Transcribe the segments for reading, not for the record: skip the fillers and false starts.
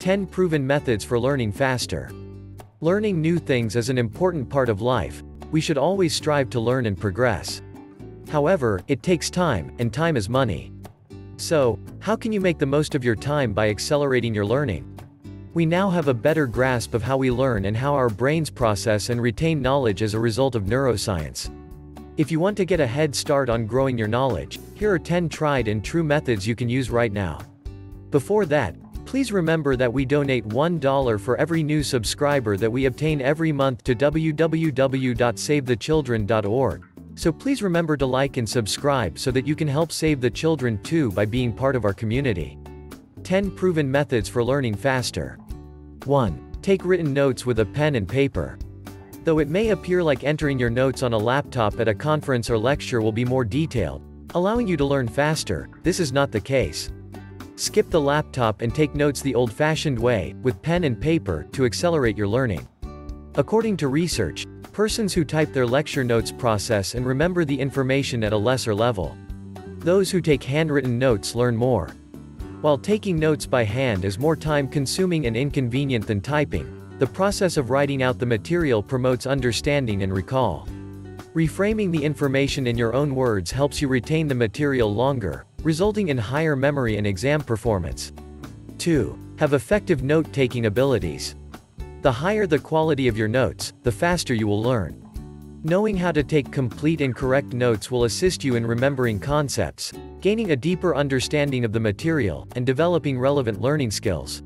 10 proven methods for learning faster. Learning new things is an important part of life. We should always strive to learn and progress. However, it takes time, and time is money. So, how can you make the most of your time by accelerating your learning? We now have a better grasp of how we learn and how our brains process and retain knowledge as a result of neuroscience. If you want to get a head start on growing your knowledge, here are 10 tried and true methods you can use right now. Before that, please remember that we donate $1 for every new subscriber that we obtain every month to www.savethechildren.org. So please remember to like and subscribe so that you can help save the children too by being part of our community. 10 proven methods for learning faster. 1. Take written notes with a pen and paper. Though it may appear like entering your notes on a laptop at a conference or lecture will be more detailed, allowing you to learn faster, this is not the case. Skip the laptop and take notes the old-fashioned way, with pen and paper, to accelerate your learning. According to research, persons who type their lecture notes process and remember the information at a lesser level. Those who take handwritten notes learn more. While taking notes by hand is more time-consuming and inconvenient than typing, the process of writing out the material promotes understanding and recall. Reframing the information in your own words helps you retain the material longer, resulting in higher memory and exam performance. 2. Have effective note-taking abilities. The higher the quality of your notes, the faster you will learn. Knowing how to take complete and correct notes will assist you in remembering concepts, gaining a deeper understanding of the material, and developing relevant learning skills.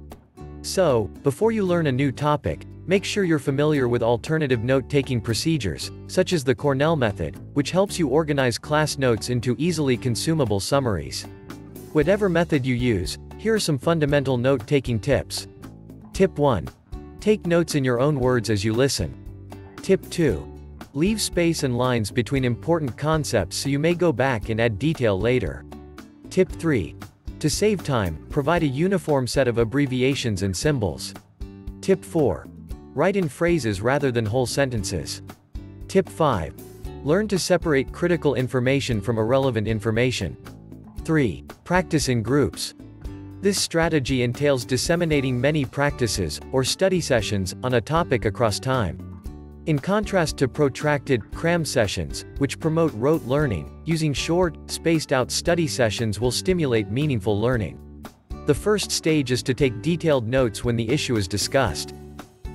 So, before you learn a new topic, make sure you're familiar with alternative note-taking procedures, such as the Cornell method, which helps you organize class notes into easily consumable summaries. Whatever method you use, here are some fundamental note-taking tips. Tip 1. Take notes in your own words as you listen. Tip 2. Leave space and lines between important concepts so you may go back and add detail later. Tip 3. To save time, provide a uniform set of abbreviations and symbols. Tip 4. Write in phrases rather than whole sentences. Tip 5. Learn to separate critical information from irrelevant information. 3. Practice in groups. This strategy entails disseminating many practices, or study sessions, on a topic across time. In contrast to protracted, cram sessions, which promote rote learning, using short, spaced-out study sessions will stimulate meaningful learning. The first stage is to take detailed notes when the issue is discussed.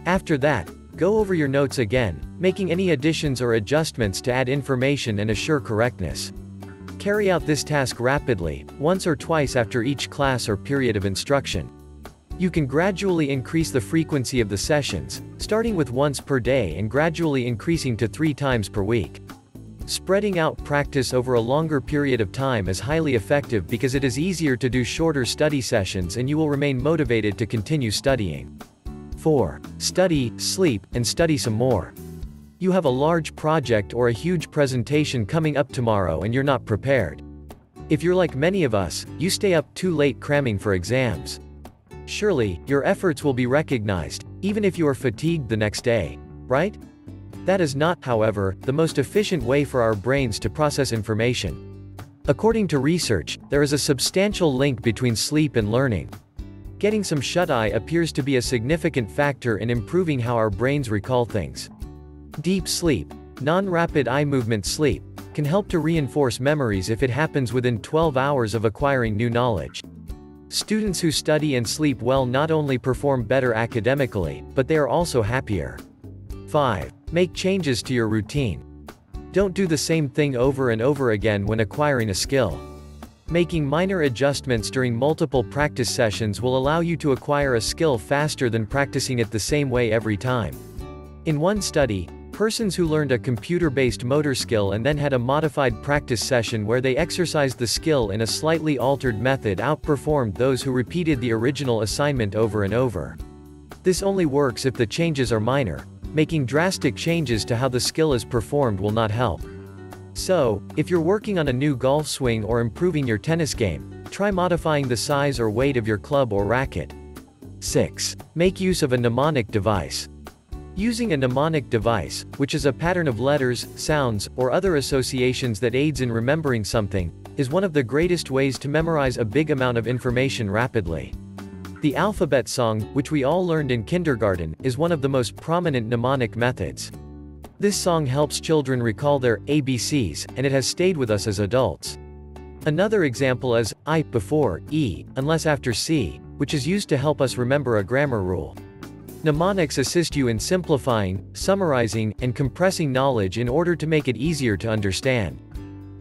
After that, go over your notes again, making any additions or adjustments to add information and assure correctness. Carry out this task rapidly, once or twice after each class or period of instruction. You can gradually increase the frequency of the sessions, starting with once per day and gradually increasing to 3 times per week. Spreading out practice over a longer period of time is highly effective because it is easier to do shorter study sessions and you will remain motivated to continue studying. 4. Study, sleep, and study some more. You have a large project or a huge presentation coming up tomorrow and you're not prepared. If you're like many of us, you stay up too late cramming for exams. Surely, your efforts will be recognized, even if you are fatigued the next day, right? That is not, however, the most efficient way for our brains to process information. According to research, there is a substantial link between sleep and learning. Getting some shut-eye appears to be a significant factor in improving how our brains recall things. Deep sleep, non-rapid eye movement sleep, can help to reinforce memories if it happens within 12 hours of acquiring new knowledge. Students who study and sleep well not only perform better academically, but they are also happier. 5. Make changes to your routine. Don't do the same thing over and over again when acquiring a skill. Making minor adjustments during multiple practice sessions will allow you to acquire a skill faster than practicing it the same way every time. In one study, persons who learned a computer-based motor skill and then had a modified practice session where they exercised the skill in a slightly altered method outperformed those who repeated the original assignment over and over. This only works if the changes are minor. Making drastic changes to how the skill is performed will not help. So, if you're working on a new golf swing or improving your tennis game, try modifying the size or weight of your club or racket. 6. Make use of a mnemonic device. Using a mnemonic device, which is a pattern of letters, sounds, or other associations that aids in remembering something, is one of the greatest ways to memorize a big amount of information rapidly. The alphabet song, which we all learned in kindergarten, is one of the most prominent mnemonic methods. This song helps children recall their ABCs, and it has stayed with us as adults. Another example is I before E, unless after C, which is used to help us remember a grammar rule. Mnemonics assist you in simplifying, summarizing, and compressing knowledge in order to make it easier to understand.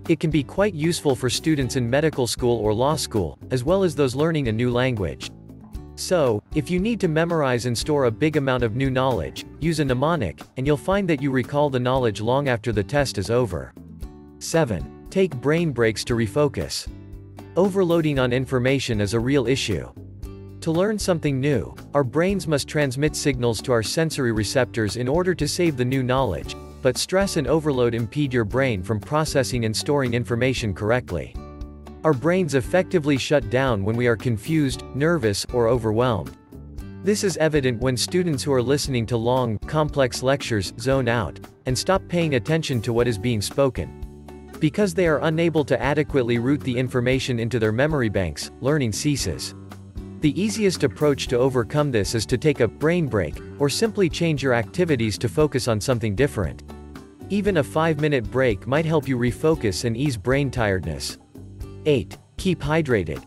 It can be quite useful for students in medical school or law school, as well as those learning a new language. So, if you need to memorize and store a big amount of new knowledge, use a mnemonic, and you'll find that you recall the knowledge long after the test is over. 7. Take brain breaks to refocus. Overloading on information is a real issue. To learn something new, our brains must transmit signals to our sensory receptors in order to save the new knowledge, but stress and overload impede your brain from processing and storing information correctly. Our brains effectively shut down when we are confused, nervous, or overwhelmed. This is evident when students who are listening to long, complex lectures zone out and stop paying attention to what is being spoken. Because they are unable to adequately route the information into their memory banks, learning ceases. The easiest approach to overcome this is to take a brain break, or simply change your activities to focus on something different. Even a 5-minute break might help you refocus and ease brain tiredness. 8. Keep hydrated.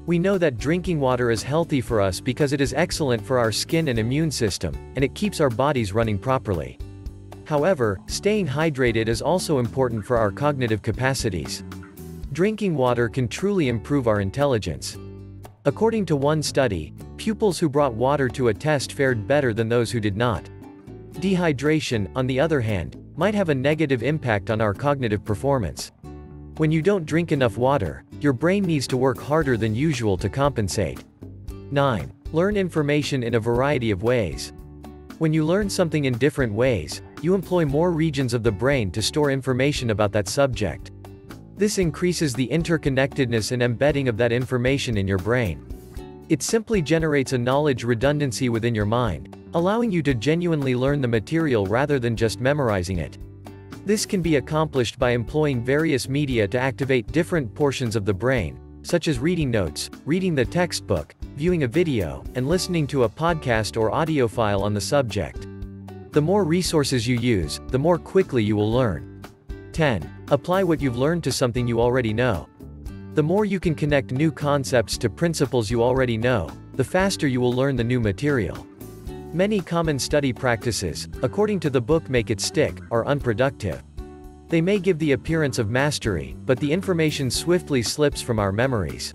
We know that drinking water is healthy for us because it is excellent for our skin and immune system, and it keeps our bodies running properly. However, staying hydrated is also important for our cognitive capacities. Drinking water can truly improve our intelligence. According to one study, pupils who brought water to a test fared better than those who did not. Dehydration, on the other hand, might have a negative impact on our cognitive performance. When you don't drink enough water, your brain needs to work harder than usual to compensate. 9. Learn information in a variety of ways. When you learn something in different ways, you employ more regions of the brain to store information about that subject. This increases the interconnectedness and embedding of that information in your brain. It simply generates a knowledge redundancy within your mind, allowing you to genuinely learn the material rather than just memorizing it. This can be accomplished by employing various media to activate different portions of the brain, such as reading notes, reading the textbook, viewing a video, and listening to a podcast or audio file on the subject. The more resources you use, the more quickly you will learn. 10. Apply what you've learned to something you already know. The more you can connect new concepts to principles you already know, the faster you will learn the new material. Many common study practices, according to the book Make It Stick, are unproductive. They may give the appearance of mastery, but the information swiftly slips from our memories.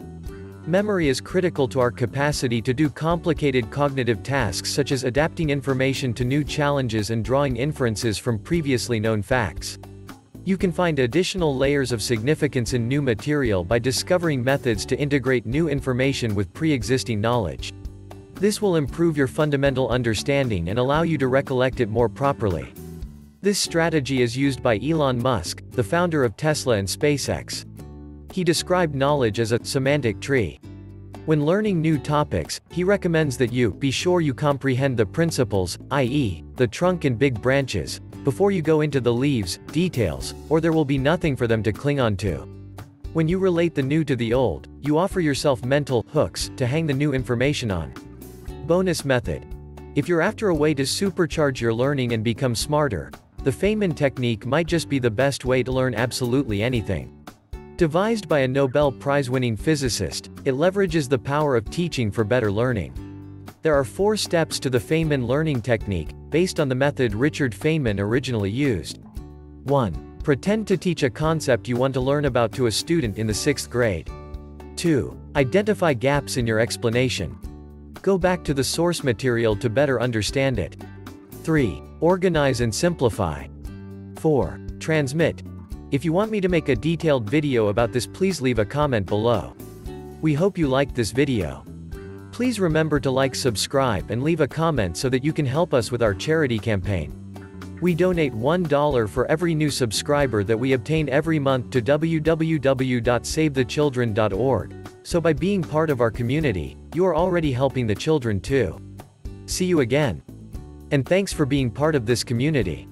Memory is critical to our capacity to do complicated cognitive tasks such as adapting information to new challenges and drawing inferences from previously known facts. You can find additional layers of significance in new material by discovering methods to integrate new information with pre-existing knowledge. This will improve your fundamental understanding and allow you to recollect it more properly. This strategy is used by Elon Musk, the founder of Tesla and SpaceX. He described knowledge as a semantic tree. When learning new topics, he recommends that you be sure you comprehend the principles, i.e., the trunk and big branches, before you go into the leaves, details, or there will be nothing for them to cling on to. When you relate the new to the old, you offer yourself mental hooks to hang the new information on. Bonus method. If you're after a way to supercharge your learning and become smarter, the Feynman technique might just be the best way to learn absolutely anything. Devised by a Nobel Prize-winning physicist, it leverages the power of teaching for better learning. There are 4 steps to the Feynman learning technique, based on the method Richard Feynman originally used. 1. Pretend to teach a concept you want to learn about to a student in the 6th grade. 2. Identify gaps in your explanation. Go back to the source material to better understand it. 3. Organize and simplify. 4. Transmit. If you want me to make a detailed video about this, please leave a comment below. We hope you liked this video. Please remember to like, subscribe, and leave a comment so that you can help us with our charity campaign. We donate $1 for every new subscriber that we obtain every month to www.savethechildren.org. So by being part of our community, you are already helping the children too. See you again. And thanks for being part of this community.